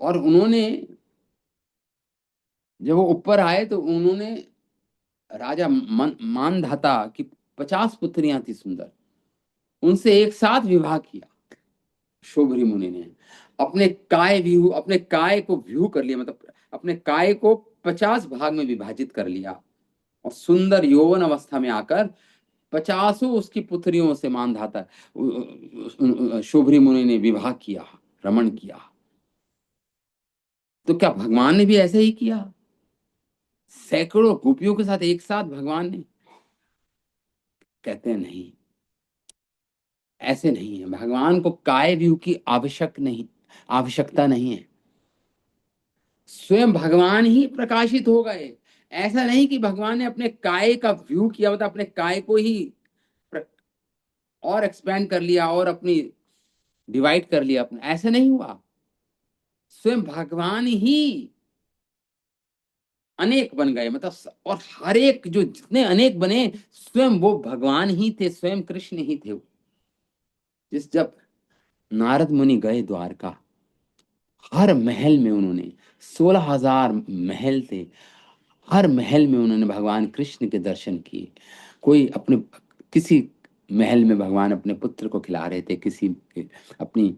और उन्होंने जब वो ऊपर आए तो उन्होंने राजा मानधाता की 50 पुत्रियां थी सुंदर, उनसे एक साथ विवाह किया। शोभरी मुनि ने अपने काय को व्यू कर लिया, मतलब अपने काय को 50 भाग में विभाजित कर लिया, और सुंदर यौवन अवस्था में आकर 50 उसकी पुत्रियों से मानधाता शोभरी मुनि ने विवाह किया, रमण किया। तो क्या भगवान ने भी ऐसे ही किया, सैकड़ों गोपियों के साथ एक साथ भगवान ने? कहते हैं नहीं, ऐसे नहीं है। भगवान को काय व्यू की आवश्यकता नहीं है। स्वयं भगवान ही प्रकाशित हो गए। ऐसा नहीं कि भगवान ने अपने काय का व्यू किया, मतलब अपने काय को ही प्र- और एक्सपेंड कर लिया और अपनी डिवाइड कर लिया अपना, ऐसा नहीं हुआ। स्वयं भगवान ही अनेक बन गए, मतलब और हर एक जो जितने अनेक बने, स्वयं वो भगवान ही थे, स्वयं कृष्ण ही थे। जब नारद मुनि गए द्वारका, हर महल में उन्होंने, 16,000 महल थे, हर महल में उन्होंने भगवान कृष्ण के दर्शन किए। कोई अपने, किसी महल में भगवान अपने पुत्र को खिला रहे थे, किसी अपनी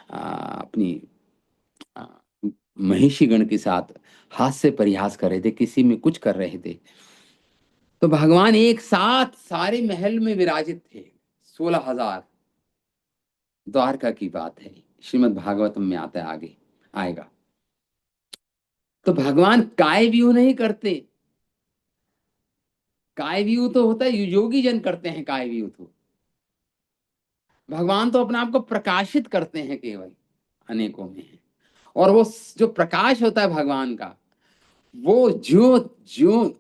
अपनी आ, महिषी गण के साथ हास्य परिहास कर रहे थे, किसी में कुछ कर रहे थे। तो भगवान एक साथ सारे महल में विराजित थे, 16,000। द्वारका की बात है, श्रीमद् भागवतम में आता है, आगे आएगा। तो भगवान काय व्यू नहीं करते। काय व्यू तो होता है, योगी जन करते हैं काय व्यू। तो भगवान तो अपने आप को प्रकाशित करते हैं केवल, अनेकों में है। और वो जो प्रकाश होता है भगवान का, वो ज्यो ज्यो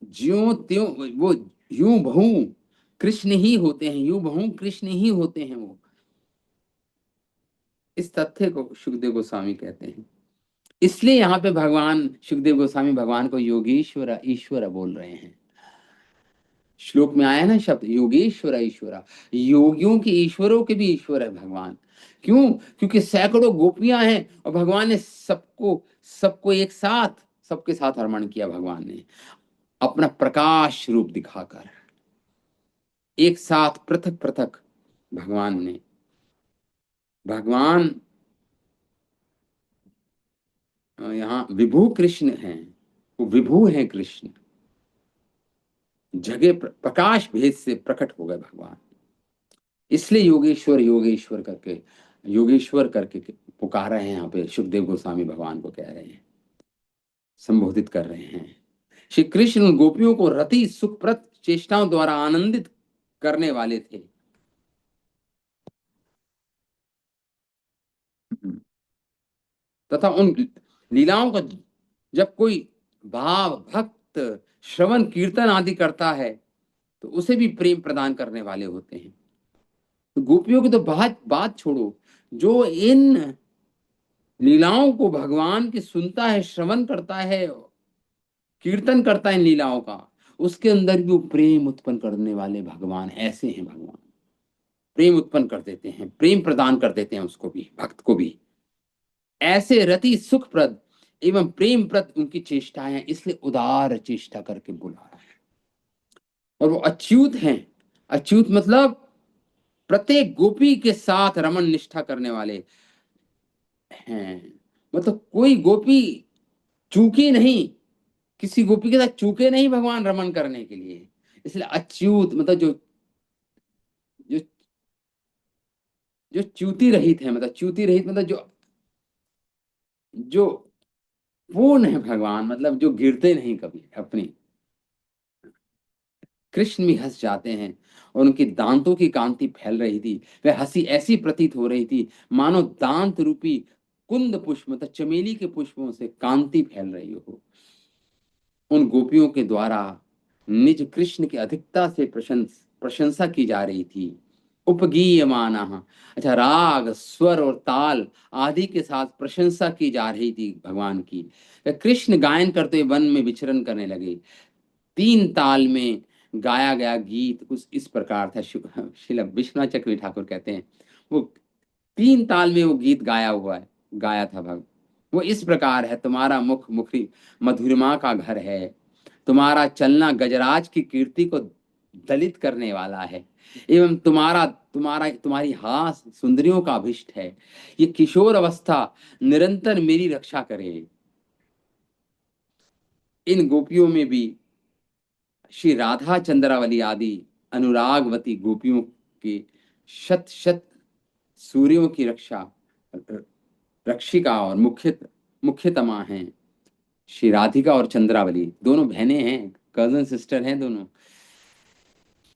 ज्यो त्यों, वो यूं बहू कृष्ण ही होते हैं, यूं बहू कृष्ण ही होते हैं वो। इस तथ्य को सुखदेव गोस्वामी कहते हैं। इसलिए यहाँ पे भगवान सुखदेव गोस्वामी भगवान को योगेश्वर ईश्वर बोल रहे हैं। श्लोक में आया ना शब्द योगेश्वर ईश्वरा, योगियों के ईश्वरों के भी ईश्वर है भगवान। क्यों? क्योंकि सैकड़ों गोपियां हैं और भगवान ने सबको सबको एक साथ, सबके साथ अर्पण किया। भगवान ने अपना प्रकाश रूप दिखाकर एक साथ पृथक पृथक भगवान ने, भगवान यहाँ विभु कृष्ण हैं, वो विभु हैं कृष्ण, जगह प्रकाश भेद से प्रकट हो गए भगवान। इसलिए योगेश्वर योगेश्वर करके, योगेश्वर करके पुकार रहे हैं। यहाँ पे सुखदेव गोस्वामी भगवान को कह रहे हैं, संबोधित कर रहे हैं। श्री कृष्ण उन गोपियों को रति सुखप्रद चेष्टाओं द्वारा आनंदित करने वाले थे। तथा उन लीलाओं का जब कोई भाव भक्त श्रवण कीर्तन आदि करता है तो उसे भी प्रेम प्रदान करने वाले होते हैं। तो गोपियों की तो बात बात छोड़ो, जो इन लीलाओं को भगवान की सुनता है, श्रवण करता है, कीर्तन करता है इन लीलाओं का, उसके अंदर भी वो प्रेम उत्पन्न करने वाले भगवान ऐसे हैं। भगवान प्रेम उत्पन्न कर देते हैं, प्रेम प्रदान कर देते हैं उसको भी, भक्त को भी। ऐसे रति सुखप्रद एवं प्रेम प्रद उनकी चेष्टाएं हैं, इसलिए उदार चेष्टा करके बुला रहा है। और वो अच्युत हैं। अच्युत मतलब प्रत्येक गोपी के साथ रमन निष्ठा करने वाले हैं। मतलब कोई गोपी चूकी नहीं, किसी गोपी के साथ चूके नहीं भगवान रमन करने के लिए। इसलिए अच्युत मतलब जो जो जो च्युति रहित है, मतलब च्युति रहित मतलब जो जो पूर्ण है भगवान, मतलब जो गिरते नहीं कभी अपनी। कृष्ण भी हंस जाते हैं और उनकी दांतों की कांति फैल रही थी। वह हंसी ऐसी प्रतीत हो रही थी मानो दांत रूपी कुंद पुष्प, मतलब चमेली के पुष्पों से कांति फैल रही हो। उन गोपियों के द्वारा निज कृष्ण की अधिकता से प्रशंसा की जा रही थी। उपगीयमाना, अच्छा, राग स्वर और ताल आदि के साथ प्रशंसा की जा रही थी भगवान की। कृष्ण गायन करते हुए वन में विचरण करने लगे। 3 ताल में गाया गया गीत कुछ इस प्रकार था। शिला विश्वनाथ चक्रवर्ती ठाकुर कहते हैं वो 3 ताल में वो गीत गाया हुआ है, गाया था भग। वो इस प्रकार है, तुम्हारा मुख मुखरी मधुरिमा का घर है, तुम्हारा चलना गजराज की कीर्ति को दलित करने वाला है, एवं तुम्हारा तुम्हारा तुम्हारी हास सुंदरियों का अभिष्ट है। ये किशोर अवस्था निरंतर मेरी रक्षा करे। इन गोपियों में भी श्री राधा चंद्रावली आदि अनुरागवती गोपियों के शत शत सूर्यों की रक्षा रक्षिका और मुख्यतमा हैं। श्री राधिका और चंद्रावली दोनों बहनें हैं, कजन सिस्टर हैं दोनों।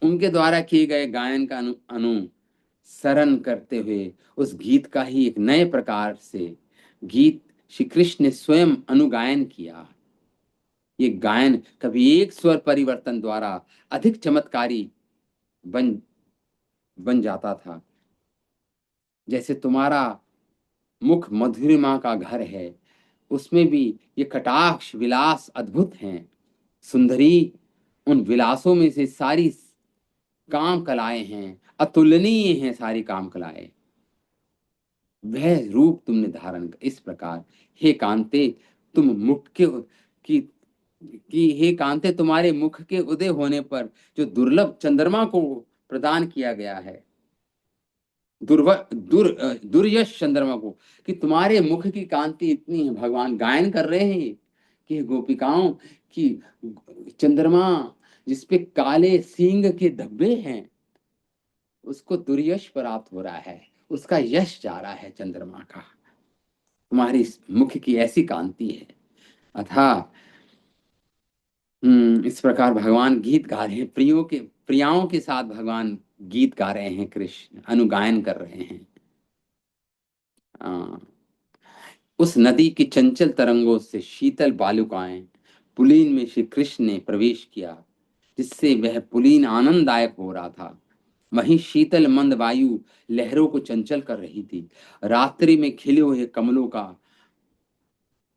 उनके द्वारा किए गए गायन का अनुसरण करते हुए उस गीत का ही एक नए प्रकार से गीत श्री कृष्ण ने स्वयं अनुगायन किया। ये गायन कभी एक स्वर परिवर्तन द्वारा अधिक चमत्कारी बन बन जाता था। जैसे तुम्हारा मुख मधुरिमा का घर है, उसमें भी ये कटाक्ष विलास अद्भुत हैं। सुंदरी उन विलासों में से सारी काम कलाएं हैं, अतुलनीय हैं सारी काम कलाएं, वह रूप तुमने धारण कर। इस प्रकार हे कांते, तुम मुख के की हे कांते, तुम्हारे मुख के उदय होने पर जो दुर्लभ चंद्रमा को प्रदान किया गया है, दुर्यश चंद्रमा को, कि तुम्हारे मुख की कांति इतनी है, भगवान गायन कर रहे हैं कि गोपिकाओं की चंद्रमा जिसपे काले सींग के धब्बे हैं, उसको दुर्यश प्राप्त हो रहा है, उसका यश जा रहा है चंद्रमा का। तुम्हारी मुख की ऐसी कांति है। अथा इस प्रकार भगवान गीत गा रहे हैं, प्रियाओं के साथ भगवान गीत गा रहे हैं, कृष्ण अनुगायन कर रहे हैं। आ, उस नदी की चंचल तरंगों से शीतल बालुकाएं पुलीन में श्री कृष्ण ने प्रवेश किया, जिससे वह पुलीन आनंददायक हो रहा था। वहीं शीतल मंद वायु लहरों को चंचल कर रही थी। रात्रि में खिले हुए कमलों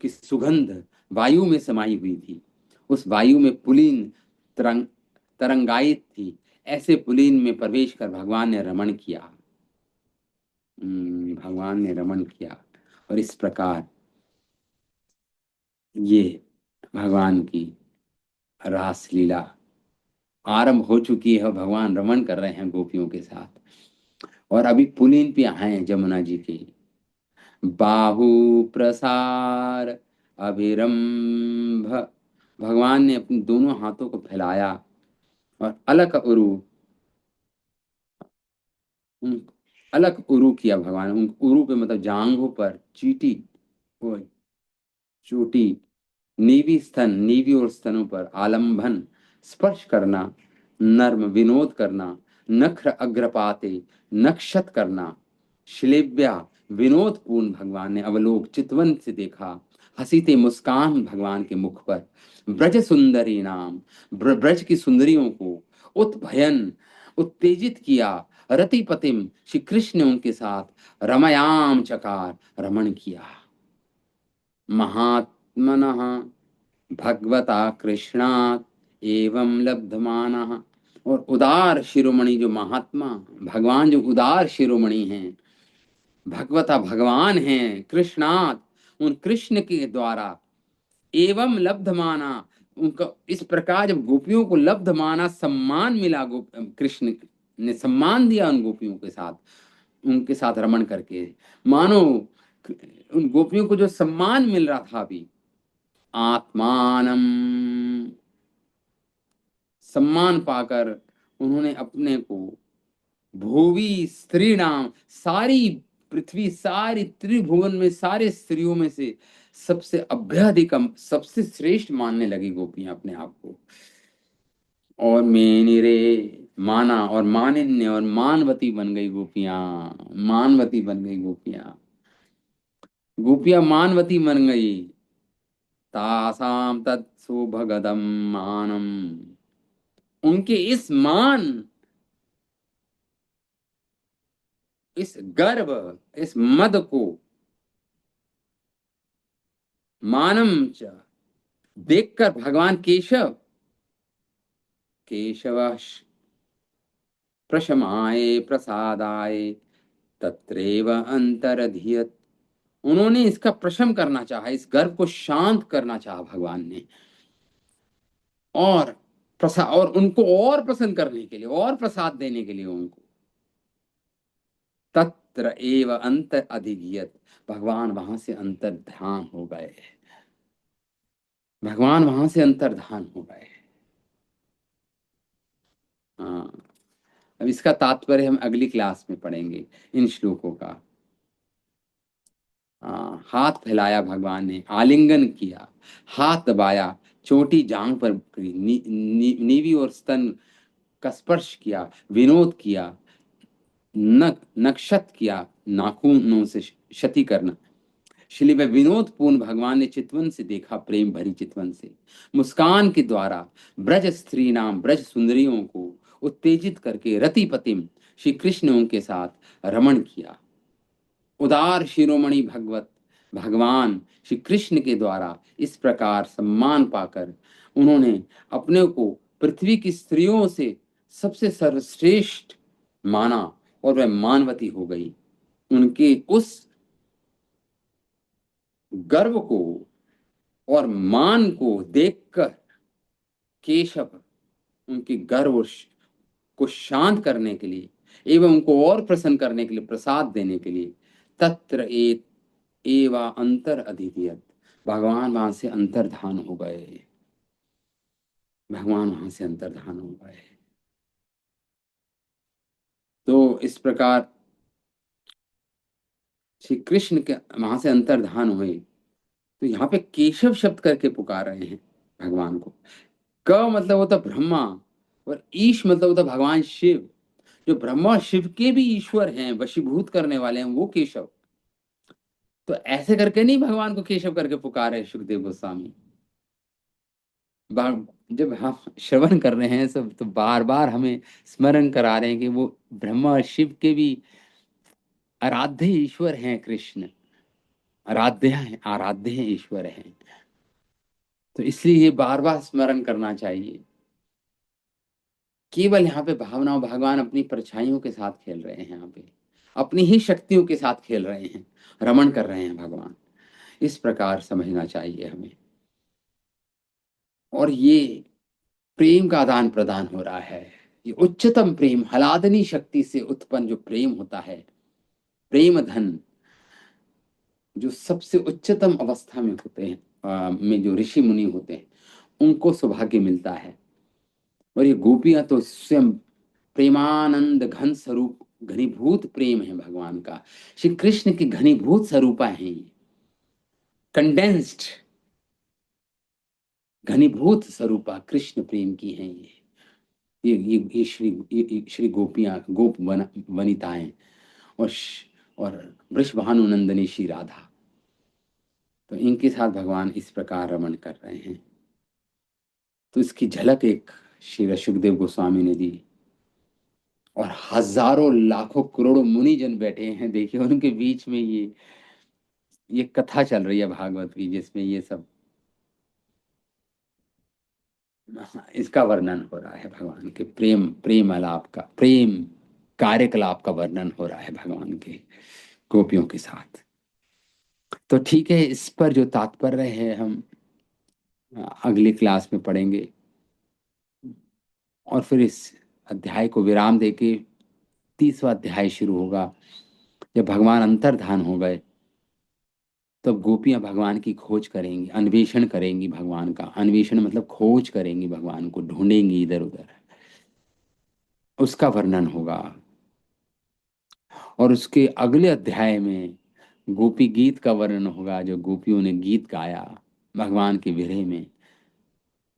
की सुगंध वायु में समाई हुई थी। उस वायु में पुलीन तरंगायित थी। ऐसे पुलीन में प्रवेश कर भगवान ने रमण किया। भगवान ने रमण किया, और इस प्रकार ये भगवान की रास लीला आरंभ हो चुकी है। भगवान रमण कर रहे हैं गोपियों के साथ, और अभी पुलीन पे आए हैं जमुना जी के। बाहु प्रसार अभिरंभ, भगवान ने अपने दोनों हाथों को फैलाया और अलग उरु, अलग उरु किया भगवान। उन उरु पे मतलब जांघों पर चीटी, वो चोटी, नीवी स्तन, नीवी और स्तनों पर आलंबन, स्पर्श करना, नर्म विनोद करना, नख्र अग्रपाते, नक्षत करना, श्लेव्या विनोद पूर्ण भगवान ने अवलोक चितवन से देखा। हसीते मुस्कान भगवान के मुख पर। ब्रज सुंदरी नाम, ब्रज की सुंदरियों को उत्भयन उत्तेजित किया। रतिपतिम श्री कृष्ण ने उनके साथ रमयाम चकार रमण किया। महात्मनः भगवता कृष्णात् एवं लब्धमानः, और उदार शिरोमणि जो महात्मा भगवान, जो उदार शिरोमणि हैं, भगवता भगवान हैं कृष्णात् उन कृष्ण के द्वारा, एवं लब्धमाना उनका इस प्रकार जब गोपियों को लब्ध माना, सम्मान मिला, कृष्ण ने सम्मान दिया उन गोपियों के साथ, उनके साथ रमण करके, मानो उन गोपियों को जो सम्मान मिल रहा था अभी, आत्मानम सम्मान पाकर उन्होंने अपने को भुवि स्त्री नाम, सारी पृथ्वी, सारी त्रिभुवन में सारे स्त्रियों में से सबसे अभ्याधिकम, सबसे श्रेष्ठ मानने लगी गोपियां अपने आप को। और मेनिरे माना, और मानिन्य और मानवती बन गई गोपियां, मानवती बन गई गोपियां, गोपियां मानवती बन गई। तासाम तत्सुभगदम मानम, उनके इस मान, इस गर्व, इस मद को, मानम च देखकर भगवान केशव, केशव प्रशमाए प्रसादाय तत्रेव अंतरधियत, उन्होंने इसका प्रशम करना चाहा, इस गर्व को शांत करना चाहा भगवान ने, और और उनको और प्रसन्न करने के लिए, और प्रसाद देने के लिए उनको, तत्र एव अंतर अधिगियत, भगवान वहां से अंतर्धान हो गए, भगवान वहां से अंतर्धान हो गए। हाँ, अब इसका तात्पर्य हम अगली क्लास में पढ़ेंगे इन श्लोकों का। हाथ फैलाया भगवान ने, आलिंगन किया, हाथ दबाया, चोटी जांग पर नीवी और स्तन का स्पर्श किया, विनोद किया, नक्षत किया, नाखूनों से क्षति करना। श्री व विनोद पूर्ण भगवान ने चितवन से देखा, प्रेम भरी चितवन से मुस्कान के द्वारा ब्रज स्त्री नाम, ब्रज सुंदरियों को उत्तेजित करके रतिपतिम श्री कृष्ण ने उनके साथ रमण किया। उदार शिरोमणि भगवत भगवान श्री कृष्ण के द्वारा इस प्रकार सम्मान पाकर उन्होंने अपने को पृथ्वी की स्त्रियों से सबसे सर्वश्रेष्ठ माना और वह मानवती हो गई। उनके उस गर्व को और मान को देखकर केशव उनके गर्व को शांत करने के लिए एवं उनको और प्रसन्न करने के लिए, प्रसाद देने के लिए तत्र एवा अंतर अधिधियत, भगवान वहां से अंतर्धान हो गए। भगवान वहां से अंतर्धान हो गए। तो इस प्रकार श्री कृष्ण के वहां से अंतर्धान हुए। तो यहाँ पे केशव शब्द करके पुकार रहे हैं भगवान को। क मतलब होता ब्रह्मा और ईश मतलब होता भगवान शिव। जो ब्रह्मा और शिव के भी ईश्वर हैं, वशीभूत करने वाले हैं, वो केशव। तो ऐसे करके नहीं भगवान को केशव करके पुकारे सुखदेव गोस्वामी। जब हम श्रवण कर रहे हैं सब, तो बार बार हमें स्मरण करा रहे हैं कि वो ब्रह्मा और शिव के भी आराध्य ईश्वर हैं कृष्ण। आराध्य हैं, ईश्वर हैं। तो इसलिए ये बार बार स्मरण करना चाहिए। केवल यहाँ पे भावनाओं, भगवान अपनी परछाइयों के साथ खेल रहे हैं, यहाँ पे अपनी ही शक्तियों के साथ खेल रहे हैं, रमण कर रहे हैं भगवान। इस प्रकार समझना चाहिए हमें। और ये प्रेम का आदान प्रदान हो रहा है। ये उच्चतम प्रेम, हलादनी शक्ति से उत्पन्न जो प्रेम होता है, प्रेम धन, जो सबसे उच्चतम अवस्था में होते हैं, में जो ऋषि मुनि होते हैं, उनको सौभाग्य मिलता है। और ये गोपियां तो स्वयं प्रेमानंद घन स्वरूप, घनीभूत प्रेम है भगवान का। श्री कृष्ण की घनीभूत स्वरूपा है ये, कंडेंस्ड घनीभूत स्वरूपा कृष्ण प्रेम की है ये श्री गोपियां, वनिताएं और और वृषभानुनंदनी श्री राधा। तो इनके साथ भगवान इस प्रकार रमण कर रहे हैं। तो इसकी झलक एक श्री सुखदेव गोस्वामी ने दी। और हजारों लाखों करोड़ों मुनि जन बैठे हैं, देखिए उनके बीच में ये कथा चल रही है भागवत की, जिसमें ये सब इसका वर्णन हो रहा है, भगवान के प्रेम आलाप का, प्रेम कार्यकलाप का वर्णन हो रहा है भगवान के गोपियों के साथ। तो ठीक है, इस पर जो तात्पर्य है हम अगली क्लास में पढ़ेंगे। और फिर इस अध्याय को विराम देके 30वां अध्याय शुरू होगा। जब भगवान अंतर्धान हो गए, तब गोपियां भगवान की खोज करेंगी, अन्वेषण करेंगी भगवान का। अन्वेषण मतलब खोज करेंगी, भगवान को ढूंढेंगी इधर उधर। उसका वर्णन होगा। और उसके अगले अध्याय में गोपी गीत का वर्णन होगा, जो गोपियों ने गीत गाया भगवान के विरह में,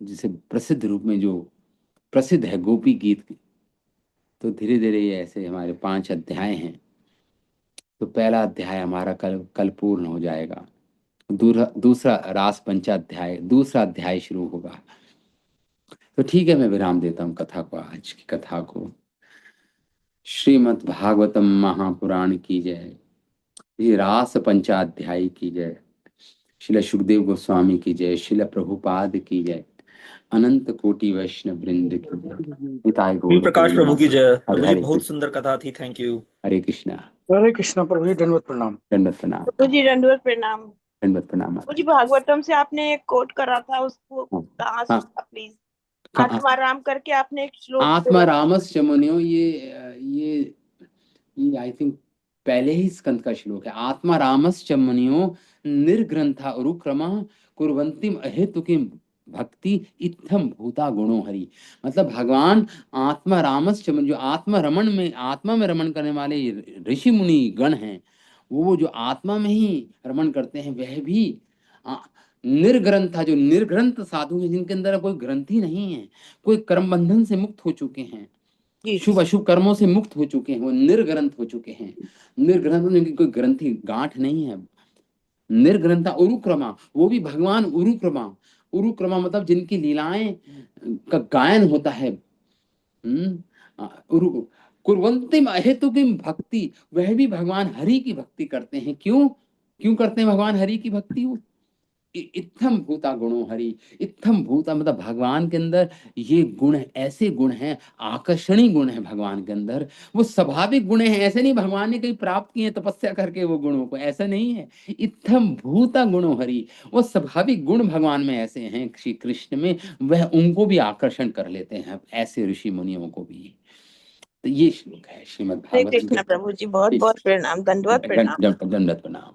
जिसे प्रसिद्ध रूप में जो प्रसिद्ध है गोपी गीत। तो धीरे धीरे ये ऐसे हमारे 5 अध्याय हैं। तो पहला अध्याय हमारा कल कल पूर्ण हो जाएगा। दूसरा रास पंचाध्याय, दूसरा अध्याय शुरू होगा। तो ठीक है, मैं विराम देता हूँ कथा को, आज की कथा को। श्रीमद् भागवतम महापुराण की जय। ये रास पंचाध्यायी की जय। शिला सुखदेव गोस्वामी की जय। शिला प्रभुपाद की जय। अनंत कोटि वैष्णव वृंद की जय। निताय श्री गौर प्रकाश प्रभु की जय। प्रभु जी हरे बहुत सुंदर कथा थी, थैंक यू। हरे कृष्णा। हरे कृष्णा प्रभु जी, दंडवत प्रणाम। दंडवत प्रणाम। प्रभु जी दंडवत प्रणाम। दंडवत प्रणाम। प्रभु जी भागवतम से आपने एक कोट करा था, उसको हाँ, कहाँ से हाँ, था प्लीज? हाँ, आत्माराम करके आपने एक श्लोक आत्मा बोला था। रामस्य मुनियो, ये आई थिंक पहले ही स्कंद का श्लोक है। आत्मा रामस्य मुनियो निर्ग्रंथा उरुक्रमा कुर्वन्तिम अहेतुकिम भक्ति इत्थम भूता गुणो हरि। मतलब भगवान आत्मा रामस्य, जो आत्मा में रमण करने वाले ऋषि मुनि गण हैं, वो जो आत्मा में ही रमण करते हैं, वह भी निर्ग्रंथा, जो निर्ग्रंथ साधु हैं, जिनके अंदर कोई ग्रंथि नहीं है, कोई कर्म बंधन से मुक्त हो चुके हैं, शुभ अशुभ कर्मों से मुक्त हो चुके हैं, वो निर्ग्रंथ हो चुके हैं। निर्ग्रंथ जिनकी कोई ग्रंथि गांठ नहीं है। निर्ग्रंथा उरुक्रमा, वो भी भगवान उरुक्रमा। उरुक्रमा मतलब जिनकी लीलाएं का गायन होता है। उरु कुर्वन्तिम अहेतुकिम भक्ति, वह भी भगवान हरि की भक्ति करते हैं। क्यों क्यों करते हैं भगवान हरि की भक्ति? इत्थम भूता गुणो हरि, इत्थम भूता मतलब भगवान के अंदर ये गुण ऐसे गुण हैं, आकर्षणीय गुण है भगवान के अंदर, वो स्वाभाविक गुण है, ऐसे नहीं भगवान ने कहीं प्राप्त किए तपस्या करके वो गुणों को, ऐसा नहीं है। इत्थम भूता गुणो हरि, वो स्वाभाविक गुण भगवान में ऐसे हैं श्री कृष्ण में, वह उनको भी आकर्षण कर लेते हैं, ऐसे ऋषि मुनियों को भी। तो ये श्लोक है श्रीमद् हरे भागवत कृष्ण प्रभु जी, बहुत बहुत प्रणाम, दंडवत प्रणाम। दंडवत प्रणाम।